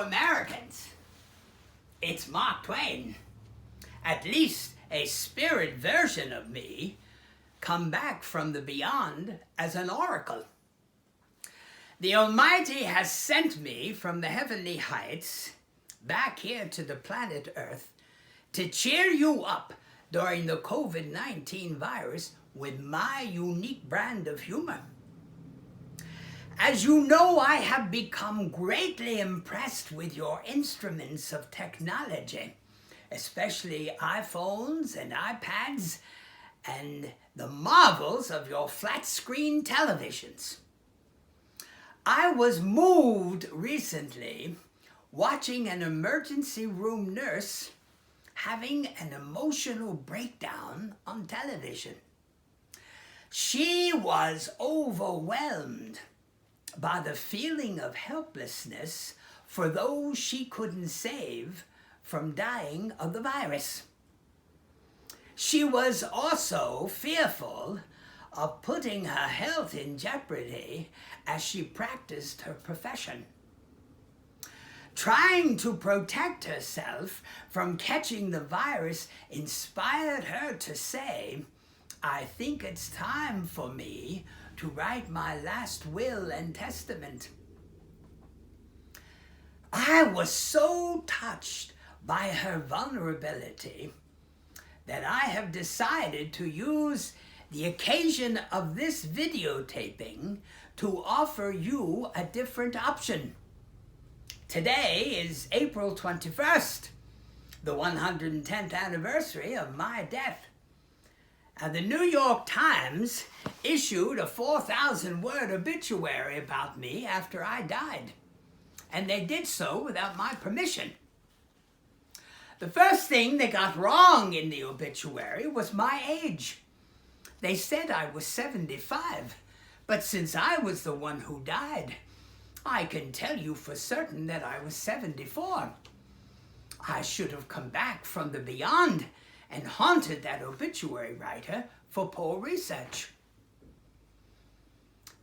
fellow Americans, it's Mark Twain, at least a spirit version of me, come back from the beyond as an oracle. The Almighty has sent me from the heavenly heights back here to the planet Earth to cheer you up during the COVID-19 virus with my unique brand of humor. As you know, I have become greatly impressed with your instruments of technology, especially iPhones and iPads and the marvels of your flat-screen televisions. I was moved recently watching an emergency room nurse having an emotional breakdown on television. She was overwhelmed by the feeling of helplessness for those she couldn't save from dying of the virus. She was also fearful of putting her health in jeopardy as she practiced her profession. Trying to protect herself from catching the virus inspired her to say, "I think it's time for me to write my last will and testament." I was so touched by her vulnerability that I have decided to use the occasion of this videotaping to offer you a different option. Today is April 21st, the 110th anniversary of my death. The New York Times issued a 4,000-word obituary about me after I died, and they did so without my permission. The first thing they got wrong in the obituary was my age. They said I was 75, but since I was the one who died, I can tell you for certain that I was 74. I should have come back from the beyond and haunted that obituary writer for poor research.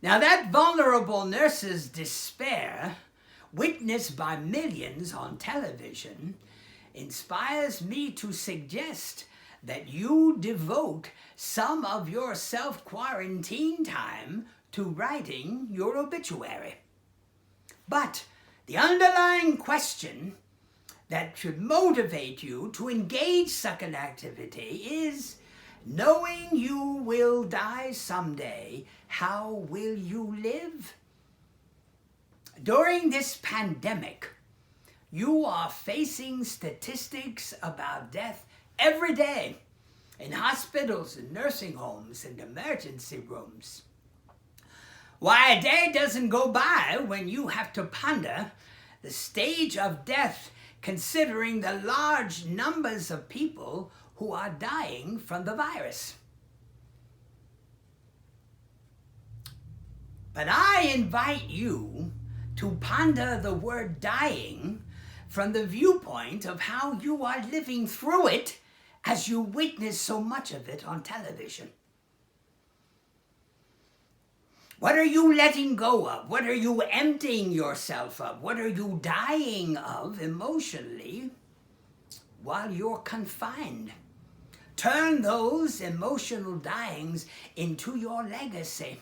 Now that vulnerable nurse's despair, witnessed by millions on television, inspires me to suggest that you devote some of your self-quarantine time to writing your obituary. But the underlying question that should motivate you to engage such an activity is, knowing you will die someday, how will you live? During this pandemic, you are facing statistics about death every day in hospitals and nursing homes and emergency rooms. Why, a day doesn't go by when you have to ponder the stage of death considering the large numbers of people who are dying from the virus. But I invite you to ponder the word dying from the viewpoint of how you are living through it as you witness so much of it on television. What are you letting go of? What are you emptying yourself of? What are you dying of emotionally while you're confined? Turn those emotional dyings into your legacy.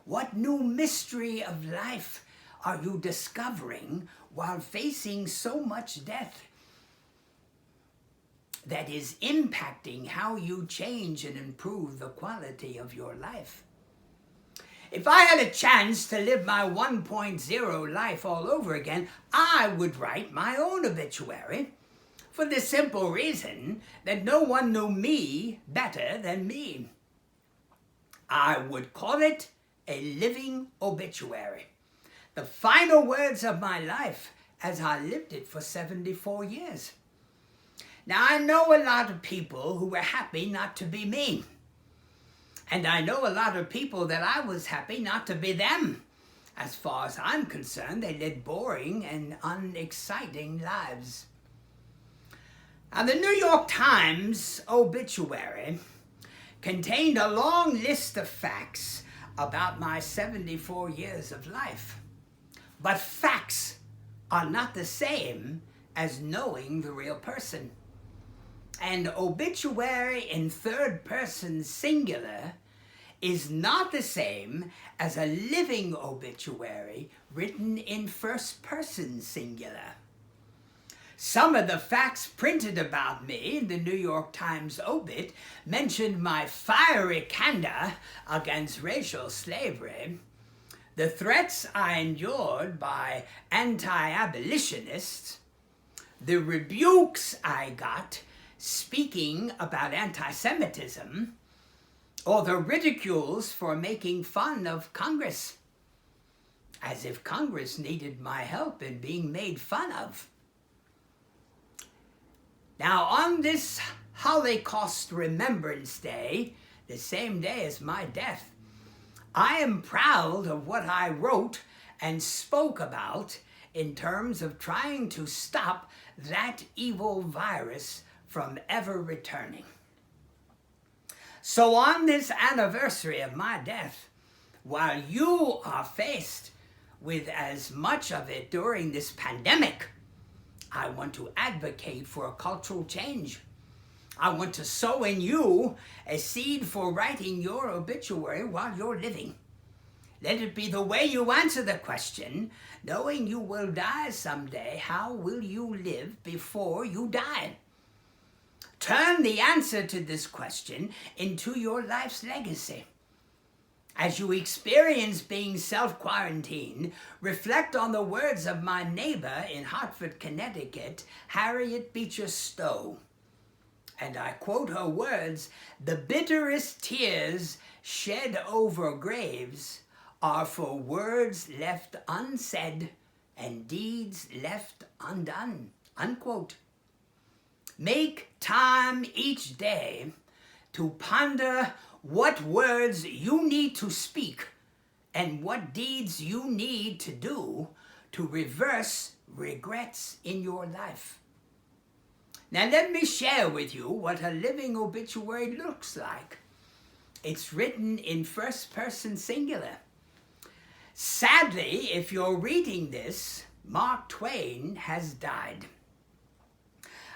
What new mystery of life are you discovering while facing so much death that is impacting how you change and improve the quality of your life? If I had a chance to live my 1.0 life all over again, I would write my own obituary for the simple reason that no one knew me better than me. I would call it a living obituary, the final words of my life as I lived it for 74 years. Now, I know a lot of people who were happy not to be me. And I know a lot of people that I was happy not to be them. As far as I'm concerned, they led boring and unexciting lives. Now, the New York Times obituary contained a long list of facts about my 74 years of life. But facts are not the same as knowing the real person. An obituary in third person singular is not the same as a living obituary written in first person singular. Some of the facts printed about me in the New York Times obit mentioned my fiery candor against racial slavery, the threats I endured by anti-abolitionists, the rebukes I got speaking about anti-Semitism, or the ridicules for making fun of Congress, as if Congress needed my help in being made fun of. Now, on this Holocaust Remembrance Day, the same day as my death, I am proud of what I wrote and spoke about in terms of trying to stop that evil virus from ever returning. So on this anniversary of my death, while you are faced with as much of it during this pandemic, I want to advocate for a cultural change. I want to sow in you a seed for writing your obituary while you're living. Let it be the way you answer the question, knowing you will die someday, how will you live before you die? Turn the answer to this question into your life's legacy. As you experience being self-quarantined, reflect on the words of my neighbor in Hartford, Connecticut, Harriet Beecher Stowe. And I quote her words, "The bitterest tears shed over graves are for words left unsaid and deeds left undone," unquote. Make time each day to ponder what words you need to speak and what deeds you need to do to reverse regrets in your life. Now let me share with you what a living obituary looks like. It's written in first person singular. Sadly, if you're reading this, Mark Twain has died.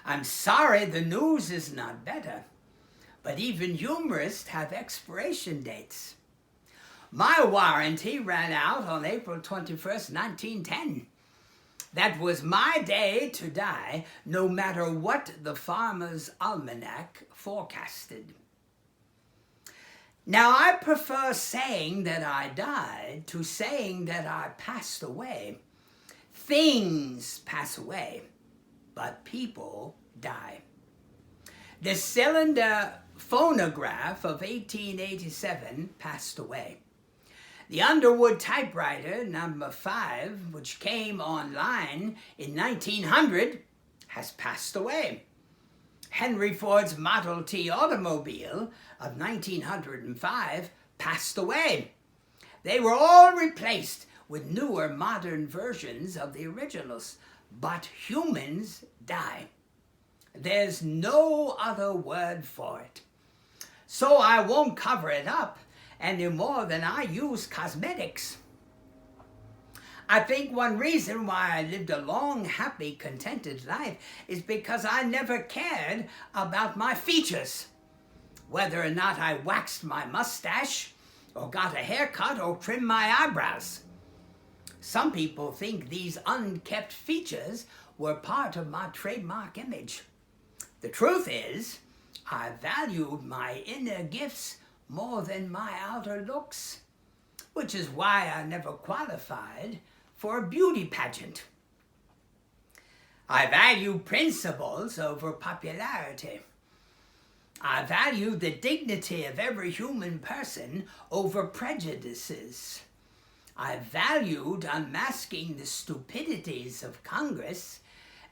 I'm sorry the news is not better, but even humorists have expiration dates. My warranty ran out on April 21st, 1910. That was my day to die, no matter what the Farmer's Almanac forecasted. Now, I prefer saying that I died to saying that I passed away. Things pass away, but people die. The cylinder phonograph of 1887 passed away. The Underwood typewriter number 5, which came online in 1900, has passed away. Henry Ford's Model T automobile of 1905 passed away. They were all replaced with newer modern versions of the originals, but humans die. There's no other word for it. So I won't cover it up any more than I use cosmetics. I think one reason why I lived a long, happy, contented life is because I never cared about my features, whether or not I waxed my mustache or got a haircut or trimmed my eyebrows. Some people think these unkept features were part of my trademark image. The truth is, I valued my inner gifts more than my outer looks, which is why I never qualified for a beauty pageant. I value principles over popularity. I value the dignity of every human person over prejudices. I valued unmasking the stupidities of Congress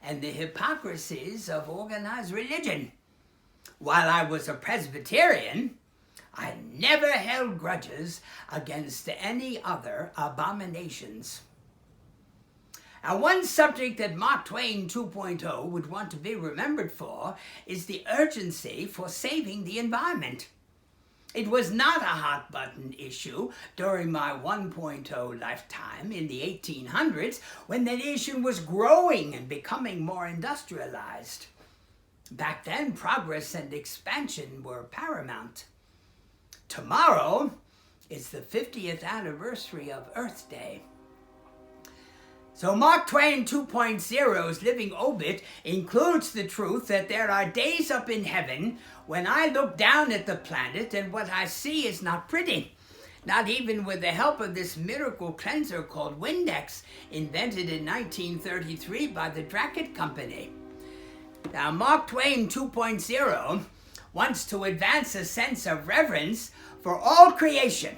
and the hypocrisies of organized religion. While I was a Presbyterian, I never held grudges against any other abominations. Now, one subject that Mark Twain 2.0 would want to be remembered for is the urgency for saving the environment. It was not a hot-button issue during my 1.0 lifetime in the 1800s, when the nation was growing and becoming more industrialized. Back then, progress and expansion were paramount. Tomorrow is the 50th anniversary of Earth Day. So Mark Twain 2.0's living obit includes the truth that there are days up in heaven when I look down at the planet and what I see is not pretty. Not even with the help of this miracle cleanser called Windex, invented in 1933 by the Dracket Company. Now, Mark Twain 2.0 wants to advance a sense of reverence for all creation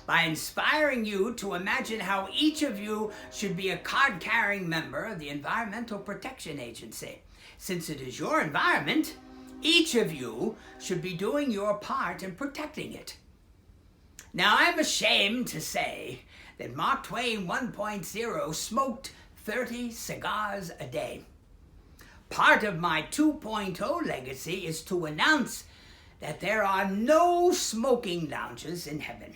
by inspiring you to imagine how each of you should be a card-carrying member of the Environmental Protection Agency. Since it is your environment, each of you should be doing your part in protecting it. Now, I'm ashamed to say that Mark Twain 1.0 smoked 30 cigars a day. Part of my 2.0 legacy is to announce that there are no smoking lounges in heaven.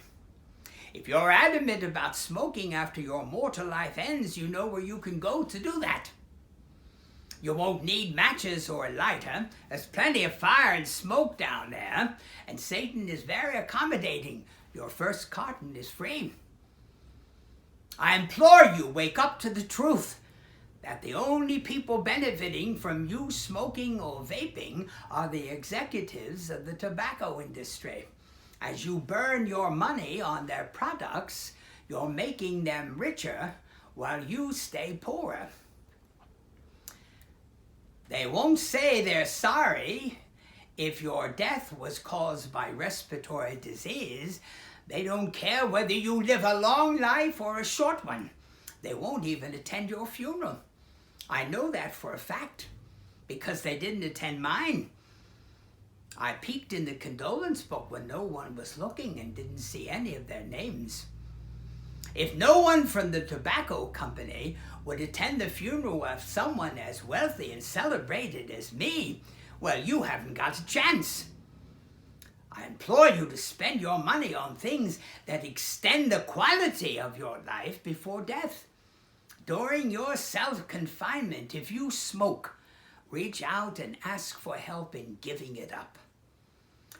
If you're adamant about smoking after your mortal life ends, you know where you can go to do that. You won't need matches or a lighter. There's plenty of fire and smoke down there, and Satan is very accommodating. Your first carton is free. I implore you, wake up to the truth that the only people benefiting from you smoking or vaping are the executives of the tobacco industry. As you burn your money on their products, you're making them richer while you stay poorer. They won't say they're sorry if your death was caused by respiratory disease. They don't care whether you live a long life or a short one. They won't even attend your funeral. I know that for a fact because they didn't attend mine. I peeked in the condolence book when no one was looking and didn't see any of their names. If no one from the tobacco company would attend the funeral of someone as wealthy and celebrated as me, well, you haven't got a chance. I implore you to spend your money on things that extend the quality of your life before death. During your self-confinement, if you smoke, reach out and ask for help in giving it up.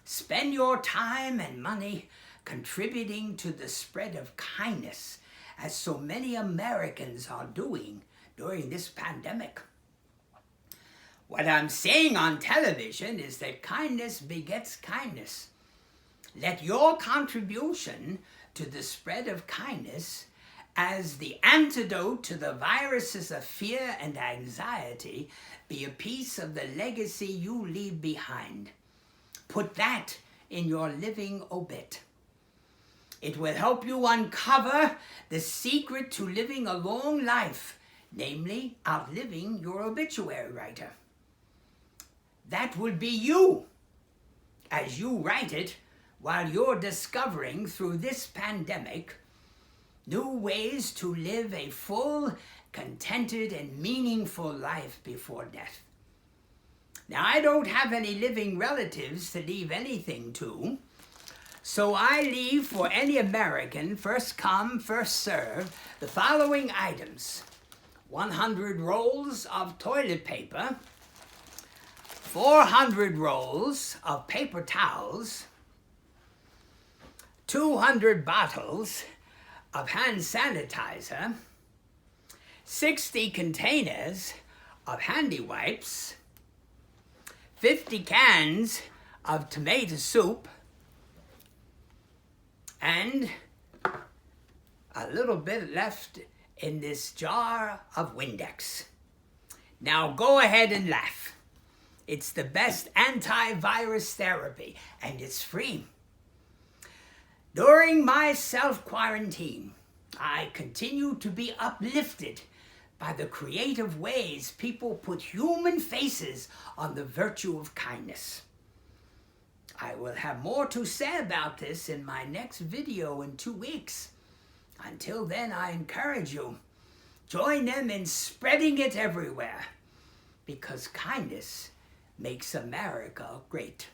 Spend your time and money contributing to the spread of kindness, as so many Americans are doing during this pandemic. What I'm saying on television is that kindness begets kindness. Let your contribution to the spread of kindness as the antidote to the viruses of fear and anxiety be a piece of the legacy you leave behind. Put that in your living obit. It will help you uncover the secret to living a long life, namely outliving your obituary writer. That will be you, as you write it while you're discovering through this pandemic new ways to live a full, contented, and meaningful life before death. Now, I don't have any living relatives to leave anything to, so I leave for any American, first come, first serve, the following items: 100 rolls of toilet paper, 400 rolls of paper towels, 200 bottles of hand sanitizer, 60 containers of handy wipes, 50 cans of tomato soup, and a little bit left in this jar of Windex. Now go ahead and laugh. It's the best antivirus therapy, and it's free. During my self-quarantine, I continue to be uplifted by the creative ways people put human faces on the virtue of kindness. I will have more to say about this in my next video in 2 weeks. Until then, I encourage you, join them in spreading it everywhere, because kindness makes America great.